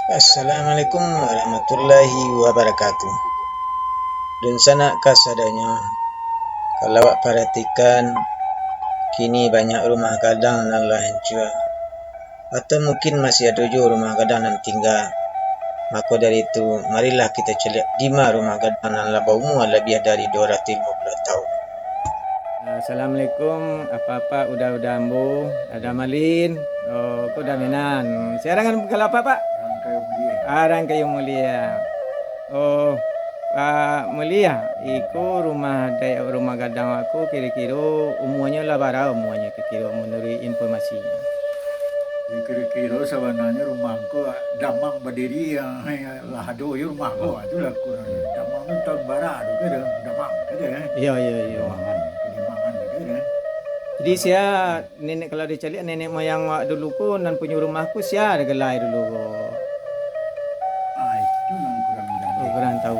Assalamualaikum warahmatullahi wabarakatuh. Dun sana kasadanya, kalau awak perhatikan, kini banyak rumah gadang nan lah hancur. Atau mungkin masih ada juga rumah gadang nan tinggal. Maka dari itu, marilah kita celiak di mana rumah gadang nan lah berumur lebih dari 250 tahun. Assalamualaikum, apa-apa udah ambu, ada malin, kau dah menan. Sekarang kalau apa pak? Arang kayu mulia. Oh, mulia. Iku rumah gadang aku kira-kira umurnya lah berapa umurnya kira-kira menurut informasinya. Kira-kira sebenarnya rumahku damang berdiri yang lahado ya rumahku itu lah kurang damang itu tahun barat tu ke damang ke dia Iya. kedimangan ke dia. Jadi saya nenek kalau dicari nenek moyang dulu ku nan punya rumahku saya ada gelai dulu ku. Itu yang kurang jadi. Oh, kurang tahu.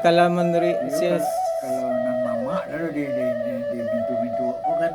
Kalau menurut saya Kalau nan mama lalu di pintu-pintu aku kan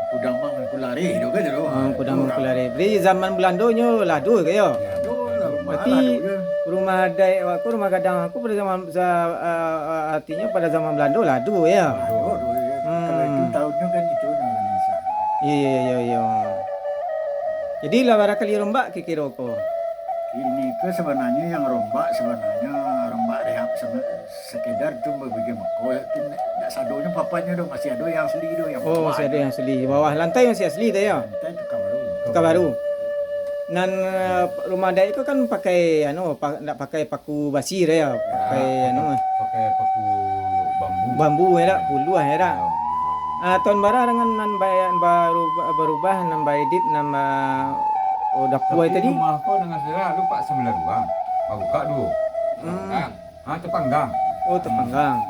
aku damang aku lari tu ke dia. Kudang mengkulari. Beri zaman Belandonyo ladu ke yo. Berarti rumah adai aku rumah gadang aku pada zaman artinya pada zaman Belanda ladu ya. Kalau itu tahunnya kan itu Indonesia. Iya. Jadi lah barakali rombak kira ko. Ini ke sebenarnya yang rombak rehab sekedar tu berbagi mako itu tak sadonya papanya tu masih ada yang asli tu yang Oh, masih ada yang asli. Bawah lantai masih asli tu ya. Lantai tukar baru. Tukar baru. Nan rumah adai itu kan pakai tak pakai paku basi dah ya. Pakai pakai paku bambu ya, bulu ya. Tahun bara dengan nan bayan baru berubah nan edit nama dapur tadi. Rumah kau dengan saya lu pak 9 ruang. Buka dulu. Terpanggang. Oh, terpanggang.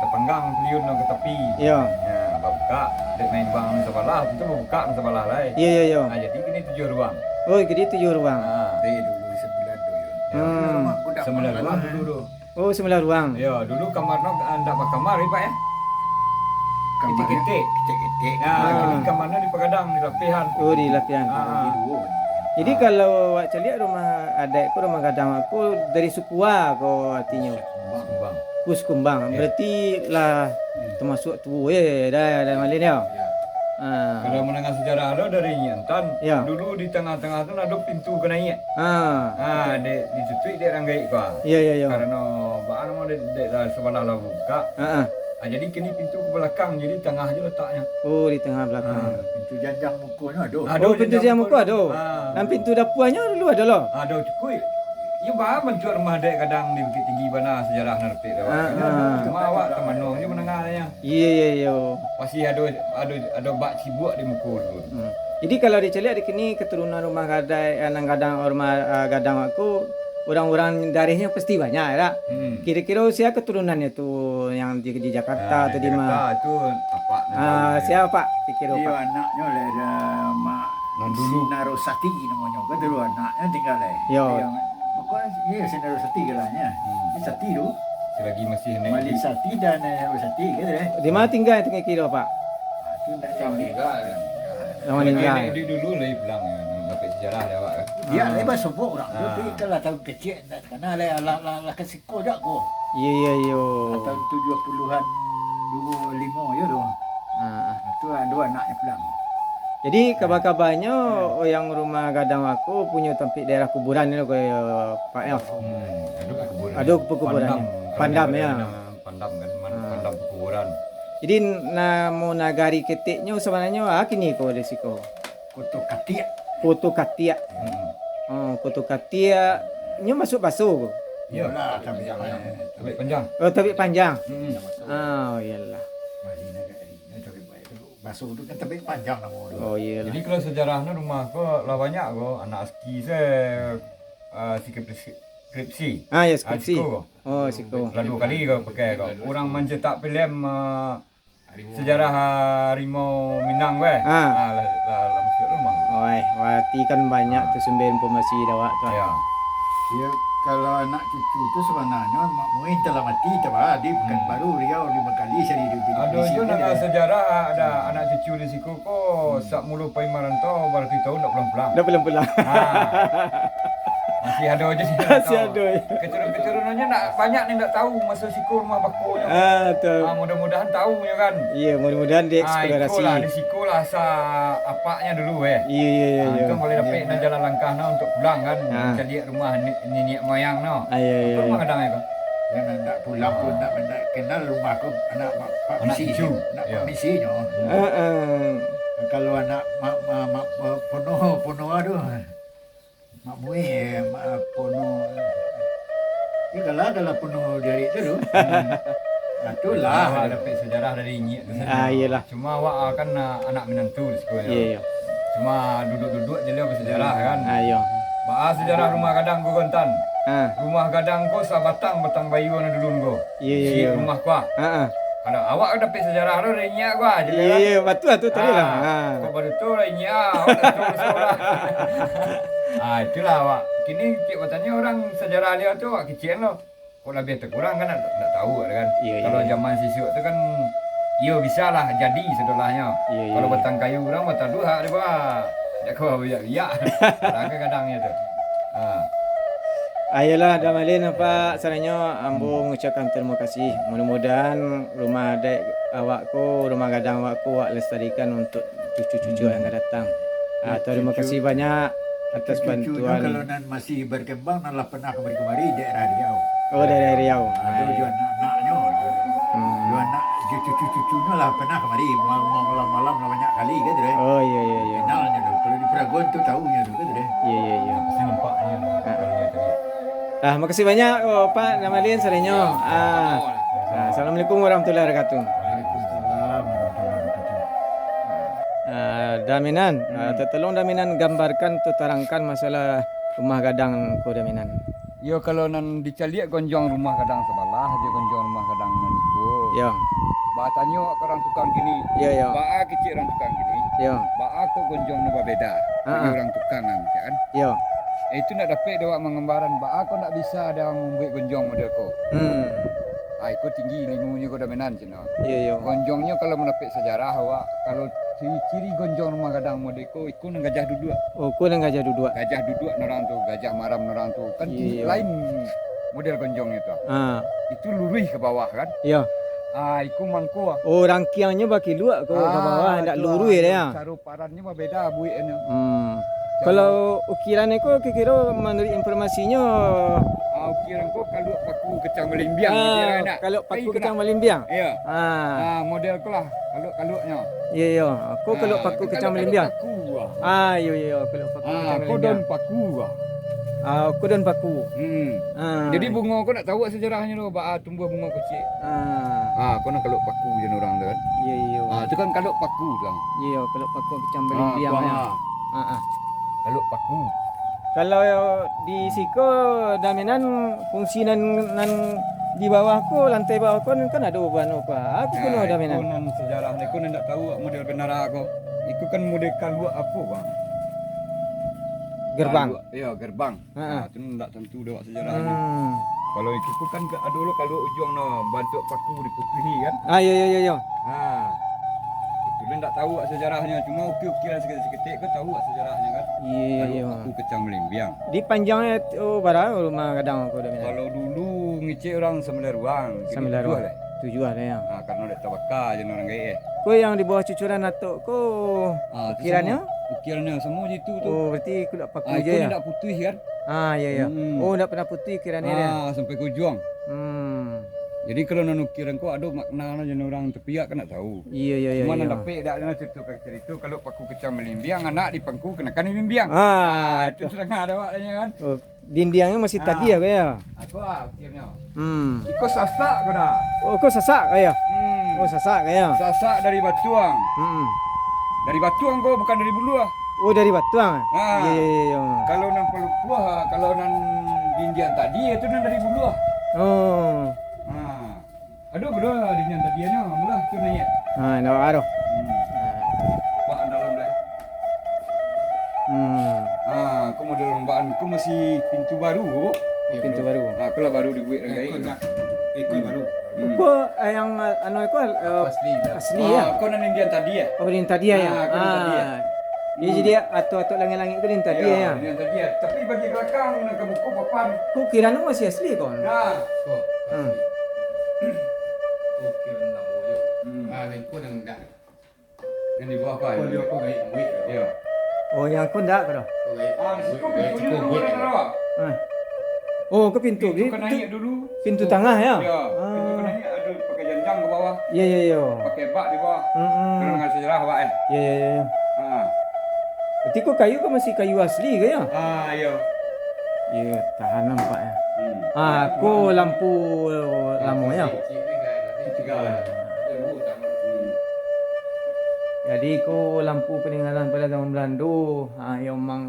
Terpanggang liun ke tepi. Iya. Ya, buka dek main bang sebelah itu buka sebelah lain. Iya. Jadi ini 7 ruang. Oh, jadi 7 ruang. Dulu 9 tu ya. 9 ruang dulu. Oh, 9 ruang. Ya, dulu kamarnya enggak pakai kamar ya, Pak ya. Ketik-ketik. Jadi kamarnya di pegadang di lapihan. Oh, di lapihan. Jadi kalau awak celiak rumah adikku, rumah gadang aku dari suku ko artinya. Kumbang. Kumbang. Berarti lah termasuk tu dah malin ya. Kalau menengah sejarah ada dari Nyantan. Ya. Dulu di tengah-tengah tu ada pintu kenaik. Di situ dia ranggai kau. Iya. Karena bahan mau di sebelah lah buka. Jadi kini pintu ke belakang, jadi tengah aja letaknya. Oh, di tengah belakang. Pintu janjang mukunya ada. Oh, pintu janjang muka ada. Dan pintu dapurnya dulu ada loh. Ada cukup. Ya bah mencuat rumah dek kadang di Bukit Tinggi mana sejarah nanti dah. Cuma awak temanong je menengahnya. Iya. Masih ada bak cibuk di muka dulu. Jadi kalau diceliak di sini keturunan rumah gadang rumah gadang aku orang-orang darihnya pasti banyak ya. Kira-kira usia keturunannya tuh yang di Jakarta atau di mana? Itu apa? Siapa Pak? Kira Dia Pak. anaknya lah ada mak dulu Sinarosati namanya. Kan dulu anaknya tinggal lah. Yo. Pokoknya Sinarosati gelanya. Ini Sati tu. lagi masih naik. Mali Sati dan Narosati gitu deh. Di mana tinggal itu kira Pak? Itu nak tinggal. Yang meninggal. Di dulu lah pulang dapat sejarah dah awak. Dia lepas sebut orang. Tapi kalau tahun kecil tak kenal lah kesiko jak ko. Iya. Tahun 70-an 25 ya tu. Itu ada anaknya pulang. Jadi kabar-kabarnya yang rumah gadang aku punya tempat daerah kuburan ni Pak ya. Ada kuburan. Pandam ya. Pandam kan, pandam kuburan. Jadi mau nagari ketiknya sebenarnya kini ko resiko. Koto Katia. Koto Katia. Koto Katia nya masuk basuh. Ya, tapi panjang. Oh, tapi panjang. Oh, iyalah. Basuh itu kan tapi panjang nama. Oh, iyalah. Jadi kalau sejarahnya rumah ko lah banyak ko anak aski saya skripsi. Ya skripsi. Siko. Oh, siko. Lalu kali ko pakai ko. Orang mencetak filem sejarah harimau Minang weh. Lah masuk rumah. Berarti kan banyak tu sumber informasi dah tu. Ya. Dia Kalau anak cucu itu sebenarnya mak muin telah mati telah di Pekanbaru Riau 5 kali seri di Ada juga nak sejarah ada anak cucu di siku ko sak mulu pai marantau berarti tahun nak pulang-pulang. Dah pulang-pulang. Masih ada aja sih. Masih ada. Keturun-keturunannya nak banyak ni tak tahu masa siku rumah bakunya. Betul. Mudah-mudahan tahu ya kan. Iya, mudah-mudahan dia eksplorasi. Ikolah di siku lah sa apaknya dulu Iya. Itu boleh dapat nak jalan langkah no untuk pulang kan. Kita lihat rumah nenek moyang no. Iya. Rumah kadang itu. Yang nak pulang pun nak kenal rumah aku anak Pak Misi cucu. Nak Pak Misinya. Kalau anak mak pono aduh. Mak muih mak pono. Ya kalau pono dari itu. Itulah dapat sejarah dari nyik tu. Iyalah. Cuma awak kan anak menantu di sekolah. Iya. Cuma duduk-duduk je dia bersejarah kan. Iya. Bahas sejarah rumah gadang ko kontan. Rumah gadang ko sabatang bayu na dulun ko. Iya. Rumah ko. Ada awak dapat sejarah tu dari nyak ko aja. Iya, betul tadi lah. Kau baru tu dari nyak. Itulah awak. Kini cik bertanya orang sejarah dia tu awak kecil lo. Kau lebih terkurang kan tak tahu kan. Kalau zaman sisuk tu kan yo bisa lah jadi sedolahnya. Kalau batang kayu orang batang dua dia bah. Tak kau biak-biak. Kadang-kadangnya tu. Ayolah Damalin apa sarannya ambo mengucapkan terima kasih. Mudah-mudahan rumah adik awakku, rumah gadang awakku awak lestarikan untuk cucu-cucu yang akan datang. Terima kasih banyak atas bantuan. Kalau nan masih berkembang nanlah pernah kemari daerah Riau. Oh, daerah Riau. Ada juga anak-anaknya. Dua anak cucu-cucunya lah pernah kemari malam-malam banyak kali gitu deh. Oh iya. Kenalnya tu. Kalau di Peraguan tu tahunya tu gitu deh. Iya. Pasti nampaknya. Makasih banyak Pak Damalin sarannya. Assalamualaikum warahmatullahi wabarakatuh. Waalaikumsalam warahmatullahi wabarakatuh. Daminan, tolong Daminan gambarkan atau terangkan masalah rumah gadang ko Daminan. Yo kalau nan dicaliak gonjong rumah kadang sebelah je gonjong rumah kadang nan itu. Yo. Ba tanyo orang tukang gini. Yo. Ba kecil orang tukang gini. Yo. Ba aku gonjong nu beda. Orang tukang kan. Yo. Itu nak dapat dewa mengembaran ba aku nak bisa ada membuat gonjong model ko. Aku tinggi limunya ko damenan cina. Yo. Gonjongnya kalau mendapat sejarah awak kalau ciri gonjong rumah gadang model ko iku nang gajah duduk. Oh, ku nang gajah duduk. Gajah duduk orang tu, gajah maram orang tu. Kan lain model gonjong itu. Itu lurus ke bawah kan? Ya. Iku mangko. Oh, rangkiangnya baki luak ke bawah ndak lurus dia. Cara parannya beda buiknya. Kalau ukiran itu kira menurut informasinya ukiran kau kalau paku kecang melimbiang kalau paku kecang melimbiang. Ya. Model kau lah kalau-kaloknya. Ya. Aku kalau paku kecang melimbiang. Ya. Kalau paku kecang melimbiang. Kau don paku. Aku dan paku. Jadi bunga kau nak tahu sejarahnya tu, tumbuh bunga kecil. Kau nak kalau paku je orang tu kan. Ya. Itu kan kalau paku kan. Ya, kalau paku kecang melimbiang. Kalau paku. Kalau di siko daminan fungsi nan di bawahku lantai bawahku kan ada uban apa? Aku pun ada daminan. Nan sejarah ni aku nak tahu model benar aku. Iku kan model kalua apa bang? Gerbang. Ya gerbang. Tu tak tentu dah sejarahnya. Kalau iku kan ada dulu kalau ujung no bantu paku diputuhi kan? Ya. Itu dia tak tahu sejarahnya, cuma ukir-ukiran seketik kau tahu sejarahnya kan? Iya. Aku kecang melimbiang. Di panjangnya berapa rumah kadang aku daminan? Kalau dulu ngicik orang 9 ruang, 9 ruang. 7 ya. Karena ada tabaka je orang gaya. Kau yang di bawah cucuran atuk kau ukirannya? Ukirannya semua itu tu. Oh, berarti aku nak paku je ya. ya. Nak putih kan? Ya. Oh, nak pernah putih ukirannya dia. Sampai ke ujung. Jadi kalau nak ukiran kau ada makna je orang tepiak kan nak tahu. Iya. Cuma nak dapat dak ada cerita kalau paku kecang melimbiang anak di pangku kenakan melimbiang. Itu setengah ada waknya kan. Oh, dindingnya masih tadi ya kaya. Aku ukirnya. Iko sasak kau dah. Oh, kau sasak kaya. Oh, sasak kaya. Sasak dari batuang. Dari batuang kau bukan dari bulu ah. Oh, dari batuang. Iya. Kalau nan pelupuah, kalau nan dindian tadi itu nan dari bulu ah. Oh. Aduh, berdua dindian tadinya mula tu naik. Nak aduh. Pak dalam dah. Kau model rombaan kau masih pintu baru. Pintu baru. Aku lah baru dibuat lagi. Itu baru. Ko yang anu ko asli ya. Kau nanti dia tadi ya? Oh din tadi ya. Aku din tadi ya. Iya jadi ato-ato langit-langit itu din tadi ya. Yang tadi ya. Tapi bagi belakang nak ke buku papan. Kok kira nu masih asli kon? Nah. Ukir nak moyo. Lain ko nang dak. Yang di bawah apa? Ko dia ko gai wit. Ya. Oh yang kon dak ko. Situ pintunya dulu kan. Oh ke pintu. Pintu kena naik dulu. Pintu tengah ya. Ya. Pintu kena naik ada pakai janjang ke bawah. Iya. Pakai bak di bawah. Kena dengan sejarah bak Iya. Berarti kok kayu kan masih kayu asli ke ya? Ya. Iya, tahan nampak ya. Ko lampu lama ya. Jadi ko lampu peninggalan pada zaman Belanda. Yang memang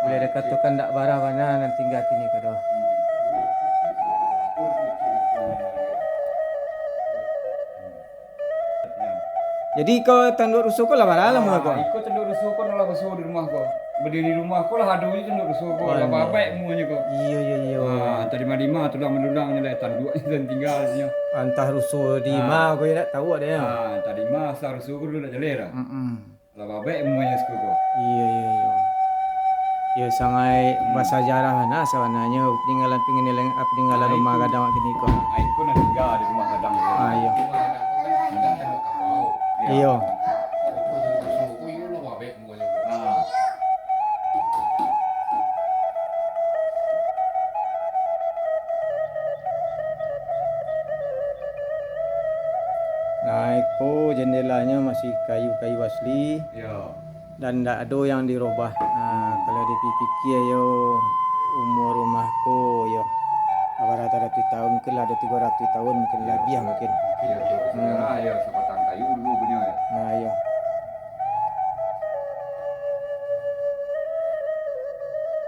boleh dikatakan tak barah mana nanti tinggal sini ke dah. Jadi kau tanduk rusuh kau lah barang lama kau. Ikut tanduk rusuh kau nak basuh di rumah kau. Berdiri di rumah kau lah aduh tanduk rusuh kau. Lah babek semuanya kau. Iya. Tadi lima tulang mendulang ni tanduk dan tinggal sini. Antah rusuh di mana kau tak tahu ada ya. Tadi sah rusuh kau dulu dah jeler. Lah babek semuanya suku kau. Iya. Ya sangai bahasa sejarah nah sebenarnya peninggalan rumah gadang kini kau. Aku nak tinggal di rumah gadang. Iya. Iya. Nah, itu jendelanya masih kayu-kayu asli. Ya. Dan tak ada yang dirubah. Kalau dipikir yo umur rumahku yo rata-rata tahun mungkin ada 300 tahun mungkin lebih mungkin. Ya, sebatang kayu dulu punya. Nah, iya.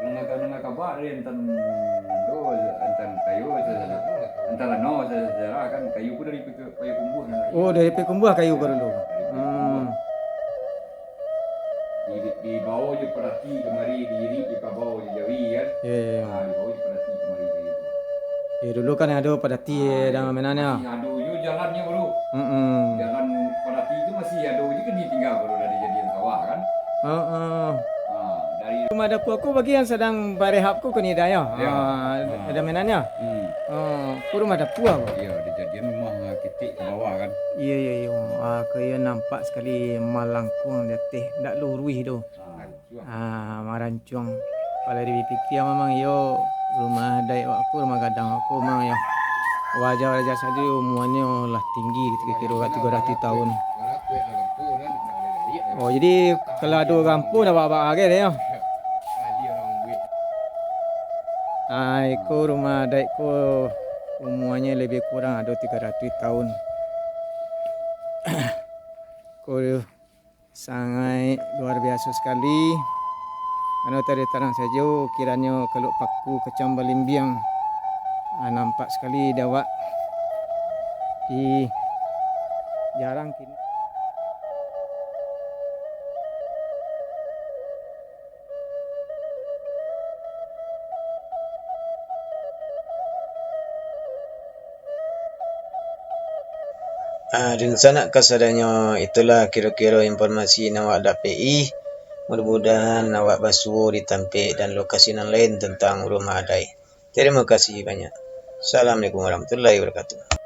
Nengah kabar enten kayu antara sejarah kan kayu ku dari kayu kumbuh. Oh, dari pekumbuh kayu baru dulu. Di bawah je perhati kemari diri di bawah je jawi kan. Iya. Di bawah je perhati kemari kayu. Ya dulu kan ada padati dalam menanya. Masih ada je jalannya bro. Jalan padati itu masih ada je kan ditinggal baru dari jadian sawah kan. Dari Rumah dapur aku bagian sedang barehapku ke ni dah ya. Ada menanya. Ku rumah dapur aku. Ya, dijadian rumah kitik ke bawah kan. Iya. Kaya nampak sekali malangkung dia teh dak lurui tu. Marancung. Kalau dipikir memang yo rumah dai aku rumah gadang aku memang ya. Wajah saja umurnya lah tinggi kira-kira 300 tahun. Oh jadi kalau ada kampung dah bawa lagi dia. Itu rumah adikku umurnya lebih kurang ada 300 tahun. Ko sangat luar biasa sekali. Karena tadi terang saja kiranya kalau paku kecam balimbiang nampak sekali dawak di jarang kini. Dan sana kasadanya itulah kira-kira informasi nawak dapat. Mudah-mudahan awak basuh ditampik dan lokasi yang lain tentang rumah adai. Terima kasih banyak. Assalamualaikum warahmatullahi wabarakatuh.